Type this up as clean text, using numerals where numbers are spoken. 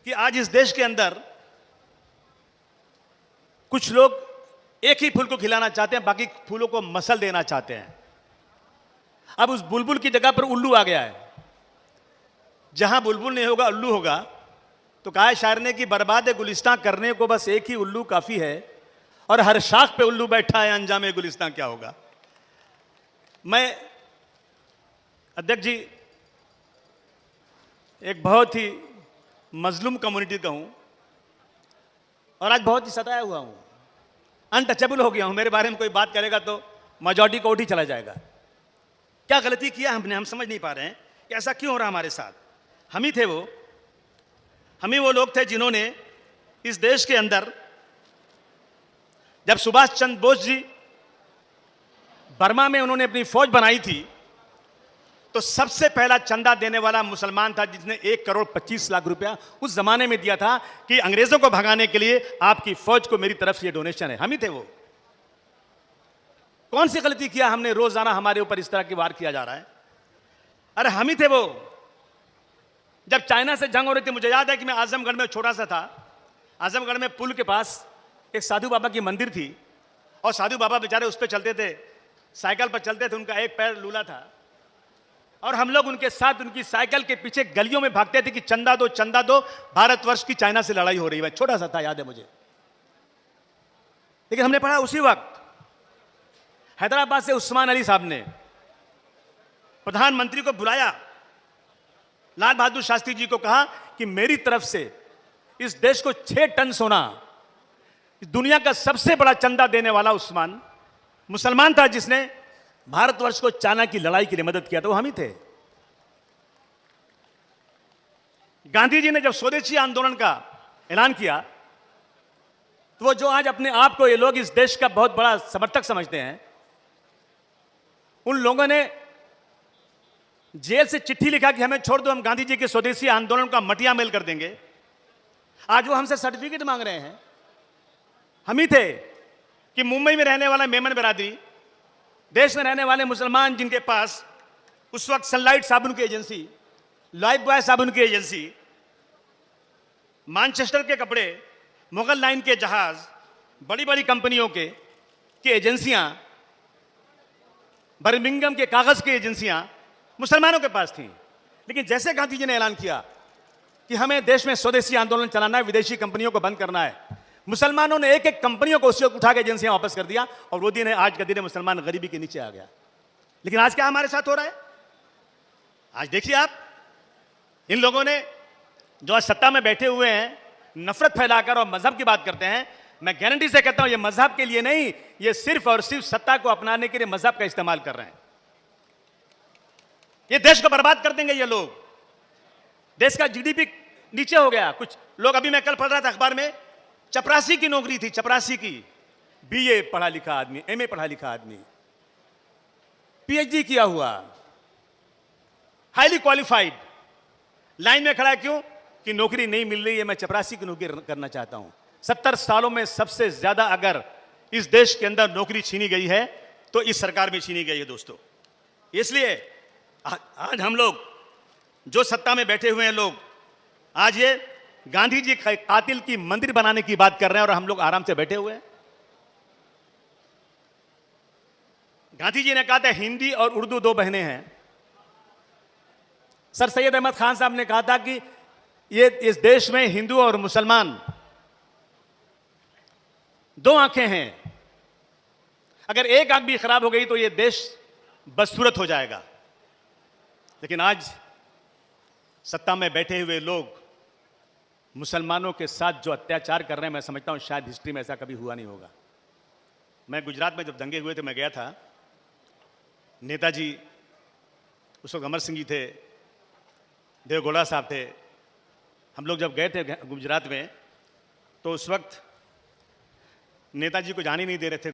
कि आज इस देश के अंदर कुछ लोग एक ही फूल को खिलाना चाहते हैं, बाकी फूलों को मसल देना चाहते हैं। अब उस बुलबुल की जगह पर उल्लू आ गया है। जहां बुलबुल नहीं होगा उल्लू होगा। तो कहा है शायर ने कि बर्बाद गुलिस्तां करने को बस एक ही उल्लू काफी है, और हर शाख पे उल्लू बैठा है, अंजामे गुलिस्तां क्या होगा। मैं अध्यक्ष जी एक बहुत ही मजलूम कम्युनिटी का हूं और आज बहुत ही सताया हुआ हूं, अनटचेबल हो गया हूं। मेरे बारे में कोई बात करेगा तो मेजॉरिटी कोर्ट ही चला जाएगा। क्या गलती किया हमने, हम समझ नहीं पा रहे हैं कि ऐसा क्यों हो रहा हमारे साथ। हम ही वो लोग थे जिन्होंने इस देश के अंदर, जब सुभाष चंद्र बोस जी बर्मा में उन्होंने अपनी फौज बनाई थी, तो सबसे पहला चंदा देने वाला मुसलमान था, जिसने 1,25,00,000 रुपया उस जमाने में दिया था कि अंग्रेजों को भगाने के लिए आपकी फौज को मेरी तरफ से ये डोनेशन है। हम ही थे वो। कौन सी गलती किया हमने, रोजाना हमारे ऊपर इस तरह की वार किया जा रहा है। अरे हम ही थे वो। जब चाइना से जंग हो रही थी, मुझे याद है कि मैं आजमगढ़ में छोटा सा था। आजमगढ़ में पुल के पास एक साधु बाबा की मंदिर थी, और साधु बाबा बेचारे उस पर चलते थे, साइकिल पर चलते थे, उनका एक पैर लूला था, और हम लोग उनके साथ उनकी साइकिल के पीछे गलियों में भागते थे कि चंदा दो, भारतवर्ष की चाइना से लड़ाई हो रही है। छोटा सा था, याद है मुझे। लेकिन हमने पढ़ा उसी वक्त हैदराबाद से उस्मान अली साहब ने प्रधानमंत्री को बुलाया, लाल बहादुर शास्त्री जी को कहा कि मेरी तरफ से इस देश को 6 टन सोना, दुनिया का सबसे बड़ा चंदा देने वाला उस्मान मुसलमान था, जिसने भारतवर्ष को चाइना की लड़ाई के लिए मदद किया। तो हम ही थे। गांधी जी ने जब स्वदेशी आंदोलन का ऐलान किया, तो वो जो आज अपने आप को ये लोग इस देश का बहुत बड़ा समर्थक समझते हैं, उन लोगों ने जेल से चिट्ठी लिखा कि हमें छोड़ दो, हम गांधी जी के स्वदेशी आंदोलन का मटिया मेल कर देंगे। आज वो हमसे सर्टिफिकेट मांग रहे हैं। हम ही थे कि मुंबई में रहने वाला मेमन बिरादरी, देश में रहने वाले मुसलमान जिनके पास उस वक्त सनलाइट साबुन की एजेंसी, लाइफ बॉय साबुन की एजेंसी, मैनचेस्टर के कपड़े, मुगल लाइन के जहाज, बड़ी बड़ी कंपनियों के एजेंसियां, बर्मिंघम के कागज की एजेंसियां मुसलमानों के पास थी। लेकिन जैसे गांधी जी ने ऐलान किया कि हमें देश में स्वदेशी आंदोलन चलाना है, विदेशी कंपनियों को बंद करना है, मुसलमानों ने एक एक कंपनियों को उससे उठा के एजेंसियां वापस कर दिया, और वो दिन है आज का दिन है, मुसलमान गरीबी के नीचे आ गया। लेकिन आज क्या हमारे साथ हो रहा है? आज देखिए आप, इन लोगों ने जो आज सत्ता में बैठे हुए हैं, नफरत फैलाकर और मजहब की बात करते हैं। मैं गारंटी से कहता हूं, ये मजहब के लिए नहीं, ये सिर्फ और सिर्फ सत्ता को अपनाने के लिए मजहब का इस्तेमाल कर रहे हैं। ये देश को बर्बाद कर देंगे ये लोग। देश का जीडीपी नीचे हो गया। कुछ लोग, अभी मैं कल पढ़ रहा था अखबार में, चपरासी की नौकरी थी, चपरासी की, बीए पढ़ा लिखा आदमी, एमए पढ़ा लिखा आदमी, पीएचडी किया हुआ, हाईली क्वालिफाइड, लाइन में खड़ा है। क्यों? कि नौकरी नहीं मिल रही है, मैं चपरासी की नौकरी करना चाहता हूं। 70 सालों में सबसे ज्यादा अगर इस देश के अंदर नौकरी छीनी गई है तो इस सरकार में छीनी गई है दोस्तों। इसलिए आज हम लोग जो सत्ता में बैठे हुए हैं लोग, आज ये गांधी जी कातिल की मंदिर बनाने की बात कर रहे हैं, और हम लोग आराम से बैठे हुए हैं। गांधी जी ने कहा था हिंदी और उर्दू 2 बहनें हैं। सर सैयद अहमद खान साहब ने कहा था कि ये इस देश में हिंदू और मुसलमान 2 आंखें हैं, अगर एक आंख भी खराब हो गई तो ये देश बदसूरत हो जाएगा। लेकिन आज सत्ता में बैठे हुए लोग मुसलमानों के साथ जो अत्याचार कर रहे हैं, मैं समझता हूं शायद हिस्ट्री में ऐसा कभी हुआ नहीं होगा। मैं गुजरात में जब दंगे हुए थे, मैं गया था। नेताजी, उस वक्त अमर सिंह जी थे, देवगौड़ा साहब थे। हम लोग जब गए थे गुजरात में, तो उस वक्त नेताजी को जाने नहीं दे रहे थे।